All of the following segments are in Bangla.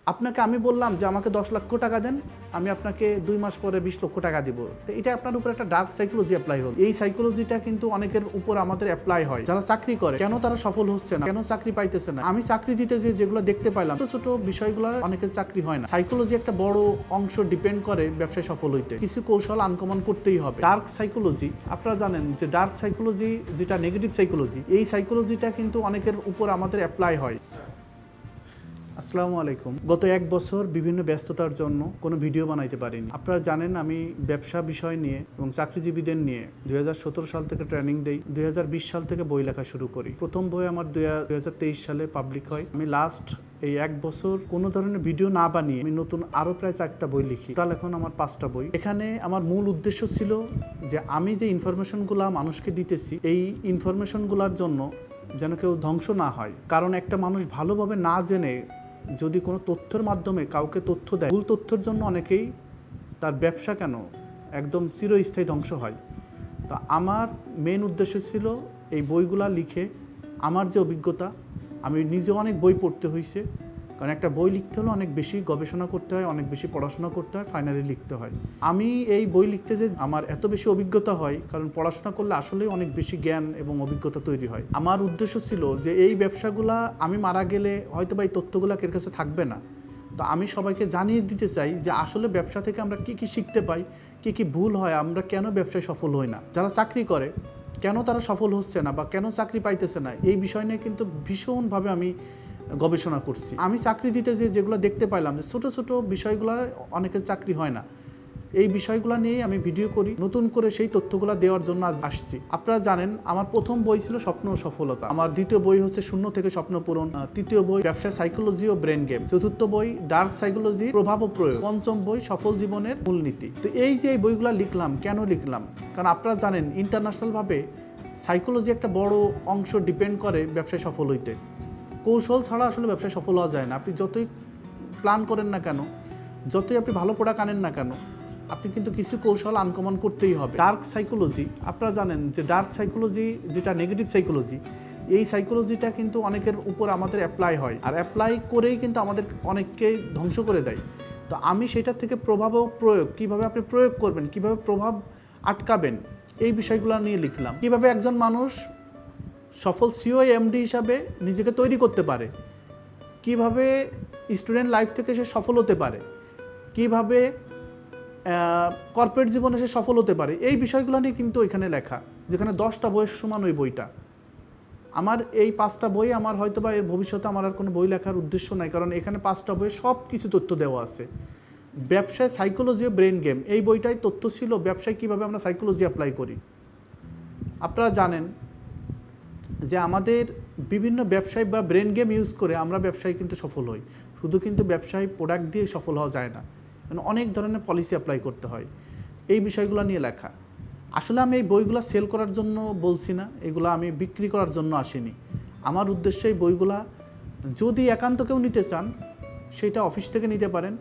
আপনাকে আমি বললাম যে আমাকে 10 লক্ষ টাকা দেন, আমি আপনাকে 2 মাস পরে 20 লক্ষ টাকা দিব। তো এটা আপনার উপর একটা ডার্ক সাইকোলজি অ্যাপ্লাই হল। এই সাইকোলজিটা কিন্তু অনেকের উপর আমাদের অ্যাপ্লাই হয়। যারা চাকরি করে, কেন তারা সফল হচ্ছে না, কেন চাকরি পাইতেছে না। আমি চাকরি দিতে যেগুলো দেখতে পাইলাম, ছোট ছোট বিষয়গুলো অনেকের চাকরি হয় না। সাইকোলজি একটা বড় অংশ ডিপেন্ড করে ব্যবসায় সফল হইতে। কিছু কৌশল আনকমন করতেই হবে। ডার্ক সাইকোলজি, আপনারা জানেন যে ডার্ক সাইকোলজি যেটা নেগেটিভ সাইকোলজি, এই সাইকোলজিটা কিন্তু অনেকের উপর আমাদের অ্যাপ্লাই হয়। আসসালামু আলাইকুম। গত 1 বছর বিভিন্ন ব্যস্ততার জন্য কোনো ভিডিও বানাইতে পারিনি। আপনারা জানেন আমি ব্যবসা বিষয় নিয়ে এবং চাকরিজীবীদের নিয়ে 2017 সাল থেকে ট্রেনিং দেই। 2020 সাল থেকে বই লেখা শুরু করি। প্রথম বই আমার 2023 সালে পাবলিক হয়। আমি লাস্ট এই 1 বছর কোনো ধরনের ভিডিও না বানিয়ে আমি নতুন আরো প্রায় 4টা বই লিখি। টোটাল এখন আমার 5টা বই। এখানে আমার মূল উদ্দেশ্য ছিল যে আমি যে ইনফরমেশনগুলো মানুষকে দিতেছি, এই ইনফরমেশনগুলোর জন্য যেন কেউ ধ্বংস না হয়। কারণ একটা মানুষ ভালোভাবে না জেনে যদি কোনো তথ্যের মাধ্যমে কাউকে তথ্য দেয়, ভুল তথ্যের জন্য অনেকেই তার ব্যবসা কেন একদম চিরস্থায়ী ধ্বংস হয়। তো আমার মেন উদ্দেশ্য ছিল এই বইগুলা লিখে আমার যে অভিজ্ঞতা, আমি নিজেও অনেক বই পড়তে হয়েছে, কারণ একটা বই লিখতে হলে অনেক বেশি গবেষণা করতে হয়, অনেক বেশি পড়াশোনা করতে হয়, ফাইনালি লিখতে হয়। আমি এই বই লিখতে যে আমার এত বেশি অভিজ্ঞতা হয়, কারণ পড়াশোনা করলে আসলেই অনেক বেশি জ্ঞান এবং অভিজ্ঞতা তৈরি হয়। আমার উদ্দেশ্য ছিল যে এই ব্যবসাগুলা আমি মারা গেলে হয়তো বা এই তথ্যগুলো এর কাছে থাকবে না। তো আমি সবাইকে জানিয়ে দিতে চাই যে আসলে ব্যবসা থেকে আমরা কী কী শিখতে পাই, কী কী ভুল হয়, আমরা কেন ব্যবসায় সফল হই না, যারা চাকরি করে কেন তারা সফল হচ্ছে না বা কেন চাকরি পাইতেছে না, এই বিষয় নিয়ে কিন্তু ভীষণভাবে আমি গবেষণা করছি। আমি চাকরি দিতে যেগুলো দেখতে পাইলাম যে ছোটো ছোটো বিষয়গুলো অনেকের চাকরি হয় না, এই বিষয়গুলো নিয়েই আমি ভিডিও করি। নতুন করে সেই তথ্যগুলো দেওয়ার জন্য আজ আসছি। আপনারা জানেন আমার প্রথম বই ছিল স্বপ্ন ও সফলতা, আমার দ্বিতীয় বই হচ্ছে শূন্য থেকে স্বপ্ন পূরণ, তৃতীয় বই ব্যবসা সাইকোলজি ও ব্রেন গেম, চতুর্থ বই ডার্ক সাইকোলজি প্রভাব ও প্রয়োগ, পঞ্চম বই সফল জীবনের মূলনীতি। তো এই যে বইগুলো লিখলাম, কেন লিখলাম, কারণ আপনারা জানেন ইন্টারন্যাশনালভাবে সাইকোলজি একটা বড় অংশ ডিপেন্ড করে ব্যবসায় সফল হইতে। কৌশল ছাড়া আসলে ব্যবসায় সফল হওয়া যায় না। আপনি যতই প্ল্যান করেন না কেন, যতই আপনি ভালো প্রোডাক্ট আনেন না কেন, আপনি কিন্তু কিছু কৌশল আনকমন করতেই হবে। ডার্ক সাইকোলজি, আপনারা জানেন যে ডার্ক সাইকোলজি যেটা নেগেটিভ সাইকোলজি, এই সাইকোলজিটা কিন্তু অনেকের উপর আমাদের অ্যাপ্লাই হয়, আর অ্যাপ্লাই করেই কিন্তু আমাদের অনেককেই ধ্বংস করে দেয়। তো আমি সেটা থেকে প্রভাব ও প্রয়োগ, কীভাবে আপনি প্রয়োগ করবেন, কীভাবে প্রভাব আটকাবেন, এই বিষয়গুলো নিয়ে লিখলাম। কীভাবে একজন মানুষ সফল সিও এমডি হিসাবে নিজেকে তৈরি করতে পারে, কিভাবে স্টুডেন্ট লাইফ থেকে সে সফল হতে পারে, কিভাবে কর্পোরেট জীবনে সে সফল হতে পারে, এই বিষয়গুলো নিয়ে কিন্তু এখানে লেখা। যেখানে 10টা বইয়ের সমান ওই বইটা। আমার এই 5টা বই, আমার হয়তো বা এর ভবিষ্যতে আমার আর কোনো বই লেখার উদ্দেশ্য নাই, কারণ এখানে 5টা বইয়ে সব কিছু তথ্য দেওয়া আছে। ব্যবসায় সাইকোলজি ও ব্রেন গেম, এই বইটাই তথ্য ছিল ব্যবসায় কীভাবে আমরা সাইকোলজি অ্যাপ্লাই করি। আপনারা জানেন যে আমাদের বিভিন্ন ব্যবসায় বা ব্রেন গেম ইউজ করে আমরা ব্যবসায় কিন্তু সফল হই। শুধু কিন্তু ব্যবসায় প্রোডাক্ট দিয়ে সফল হওয়া যায় না, মানে অনেক ধরনের পলিসি অ্যাপ্লাই করতে হয়। এই বিষয়গুলো নিয়ে লেখা। আসলে আমি এই বইগুলো সেল করার জন্য বলছি না, এগুলো আমি বিক্রি করার জন্য আসিনি। আমার উদ্দেশ্য এই বইগুলা যদি একান্ত কেউ নিতে চান, সেটা অফিস থেকে নিতে পারেন।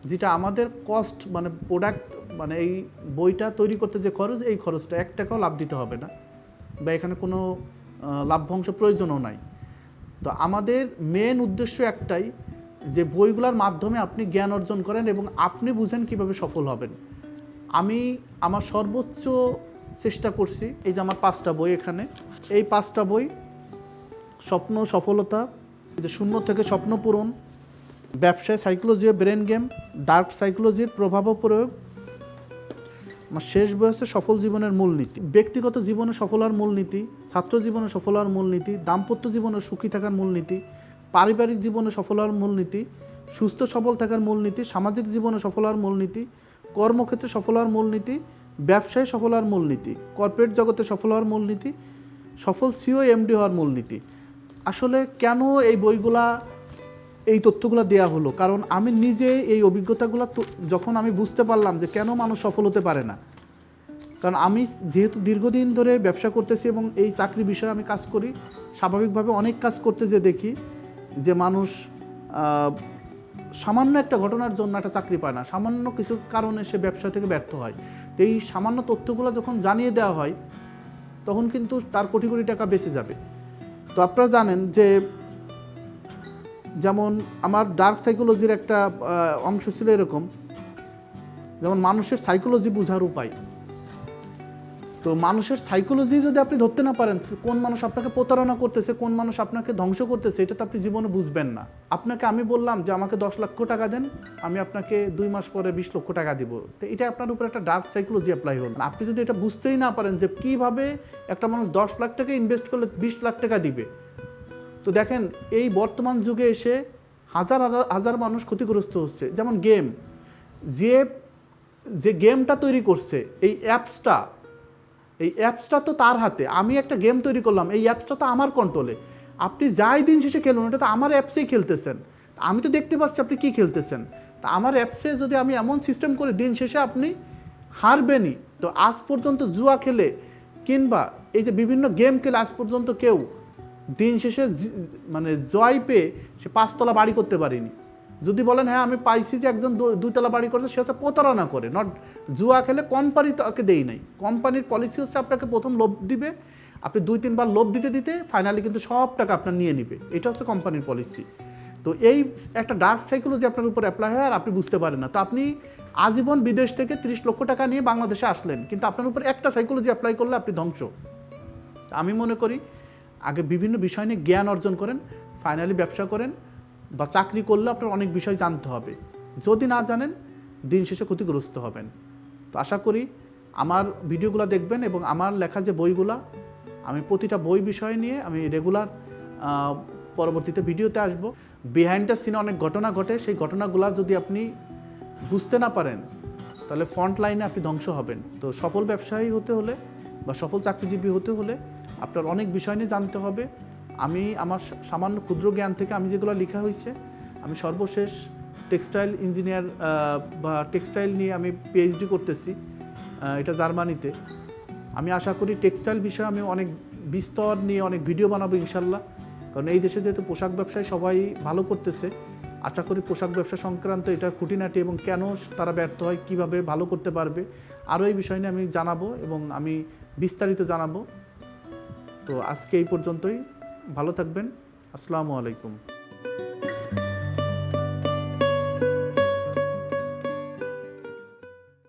যেটা আমাদের কস্ট, মানে প্রোডাক্ট, মানে এই বইটা তৈরি করতে যে খরচ, এই খরচটা 1 টাকাও লাভ দিতে হবে না, বা এখানে কোনো লাভ্যাংশ প্রয়োজনও নাই। তো আমাদের মেন উদ্দেশ্য একটাই, যে বইগুলোর মাধ্যমে আপনি জ্ঞান অর্জন করেন এবং আপনি বুঝেন কিভাবে সফল হবেন। আমি আমার সর্বোচ্চ চেষ্টা করছি। এই যে আমার 5টা বই এখানে, এই 5টা বই স্বপ্ন সফলতা, শূন্য থেকে স্বপ্ন পূরণ, ব্যবসায় সাইকোলজি ও ব্রেন গেম, ডার্ক সাইকোলজির প্রভাব ও প্রয়োগ, আমার শেষ বই আছে সফল জীবনের মূলনীতি। ব্যক্তিগত জীবনে সফল হওয়ার মূলনীতি, ছাত্র জীবনে সফল হওয়ার মূলনীতি, দাম্পত্য জীবনে সুখী থাকার মূলনীতি, পারিবারিক জীবনে সফল হওয়ার মূলনীতি, সুস্থ সবল থাকার মূলনীতি, সামাজিক জীবনে সফল হওয়ার মূলনীতি, কর্মক্ষেত্রে সফল হওয়ার মূলনীতি, ব্যবসায় সফল হওয়ার মূলনীতি, কর্পোরেট জগতে সফল হওয়ার মূলনীতি, সফল সিও এমডি হওয়ার মূলনীতি। আসলে কেন এই বইগুলা, এই তথ্যগুলো দেওয়া হলো, কারণ আমি নিজে এই অভিজ্ঞতাগুলো যখন আমি বুঝতে পারলাম যে কেন মানুষ সফল হতে পারে না। কারণ আমি যেহেতু দীর্ঘদিন ধরে ব্যবসা করতেছি এবং এই চাকরি বিষয়ে আমি কাজ করি, স্বাভাবিকভাবে অনেক কাজ করতে যে দেখি যে মানুষ সামান্য একটা ঘটনার জন্য একটা চাকরি পায় না, সামান্য কিছু কারণে সে ব্যবসা থেকে ব্যর্থ হয়। তো এই সামান্য তথ্যগুলো যখন জানিয়ে দেওয়া হয়, তখন কিন্তু তার কোটি কোটি টাকা বেঁচে যাবে। তো আপনারা জানেন যে যেমন আমার ডার্ক সাইকোলজির একটা অংশ ছিল এরকম, যেমন মানুষের সাইকোলজি বোঝার উপায়। তো মানুষের সাইকোলজি যদি আপনি ধরতে না পারেন, কোন মানুষ আপনাকে প্রতারণা করতেছে, কোন মানুষ আপনাকে ধ্বংস করতেছে, এটা তো আপনি জীবনে বুঝবেন না। আপনাকে আমি বললাম যে আমাকে 10 লক্ষ টাকা দেন, আমি আপনাকে 2 মাস পরে 20 লক্ষ টাকা দিব, তো এটা আপনার উপর একটা ডার্ক সাইকোলজি অ্যাপ্লাই হল। আপনি যদি এটা বুঝতেই না পারেন যে কীভাবে একটা মানুষ 10 লাখ টাকা ইনভেস্ট করলে 20 লাখ টাকা দিবে, তো দেখেন এই বর্তমান যুগে এসে হাজার হাজার মানুষ ক্ষতিগ্রস্ত হচ্ছে। যেমন গেম, যে গেমটা তৈরি করছে এই অ্যাপসটা তো তার হাতে। আমি একটা গেম তৈরি করলাম, এই অ্যাপসটা তো আমার কন্ট্রোলে। আপনি যাই দিন শেষে খেলুন, এটা তো আমার অ্যাপসেই খেলতেছেন, আমি তো দেখতে পাচ্ছি আপনি কী খেলতেছেন। তা আমার অ্যাপসে যদি আমি এমন সিস্টেম করে দিন শেষে আপনি হারবেনই। তো আজ পর্যন্ত জুয়া খেলে কিংবা এই যে বিভিন্ন গেম খেলে আজ পর্যন্ত কেউ দিন শেষে মানে জয় পেয়ে সে 5 তলা বাড়ি করতে পারেনি। যদি বলেন হ্যাঁ আমি পাইছি যে একজন 2 তলা বাড়ি করছে, সে হচ্ছে প্রতারণা করে, নট জুয়া খেলে। কোম্পানি তাকে দেই নাই, কোম্পানির পলিসি হচ্ছে আপনাকে প্রথম লোভ দিবে, আপনি 2-3 বার লোভ দিতে দিতে ফাইনালি কিন্তু সব টাকা আপনার নিয়ে নিবে, এটা হচ্ছে কোম্পানির পলিসি। তো এই একটা ডার্ক সাইকোলজি আপনার উপর অ্যাপ্লাই হয় আর আপনি বুঝতে পারেন না। তো আপনি আজীবন বিদেশ থেকে 30 লক্ষ টাকা নিয়ে বাংলাদেশে আসলেন, কিন্তু আপনার উপর একটা সাইকোলজি অ্যাপ্লাই করলে আপনি ধ্বংস। আমি মনে করি আগে বিভিন্ন বিষয় নিয়ে জ্ঞান অর্জন করেন, ফাইনালি ব্যবসা করেন বা চাকরি করলে আপনার অনেক বিষয় জানতে হবে। যদি না জানেন দিন শেষে ক্ষতিগ্রস্ত হবেন। তো আশা করি আমার ভিডিওগুলো দেখবেন এবং আমার লেখা যে বইগুলা, আমি প্রতিটা বই বিষয় নিয়ে আমি রেগুলার পরবর্তীতে ভিডিওতে আসব। বিহাইন্ড দ্য সিনে অনেক ঘটনা ঘটে, সেই ঘটনাগুলো যদি আপনি বুঝতে না পারেন তাহলে ফ্রন্ট লাইনে আপনি ধ্বংস হবেন। তো সফল ব্যবসায়ী হতে হলে বা সফল চাকরিজীবী হতে হলে আপনার অনেক বিষয় নিয়ে জানতে হবে। আমি আমার সামান্য ক্ষুদ্র জ্ঞান থেকে আমি যেগুলো লেখা হয়েছে, আমি সর্বশেষ টেক্সটাইল ইঞ্জিনিয়ার বা টেক্সটাইল নিয়ে আমি পিএইচডি করতেছি, এটা জার্মানিতে। আমি আশা করি টেক্সটাইল বিষয়ে আমি অনেক বিস্তর নিয়ে অনেক ভিডিও বানাবো ইনশাল্লাহ। কারণ এই দেশে যেহেতু পোশাক ব্যবসায় সবাই ভালো করতেছে, আশা করি পোশাক ব্যবসা সংক্রান্ত এটার খুঁটিনাটি এবং কেন তারা ব্যর্থ হয়, কীভাবে ভালো করতে পারবে, আরও এই বিষয় নিয়ে আমি জানাবো এবং আমি বিস্তারিত জানাবো। তো আজকে এই পর্যন্তই, ভালো থাকবেন, আসসালামু আলাইকুম।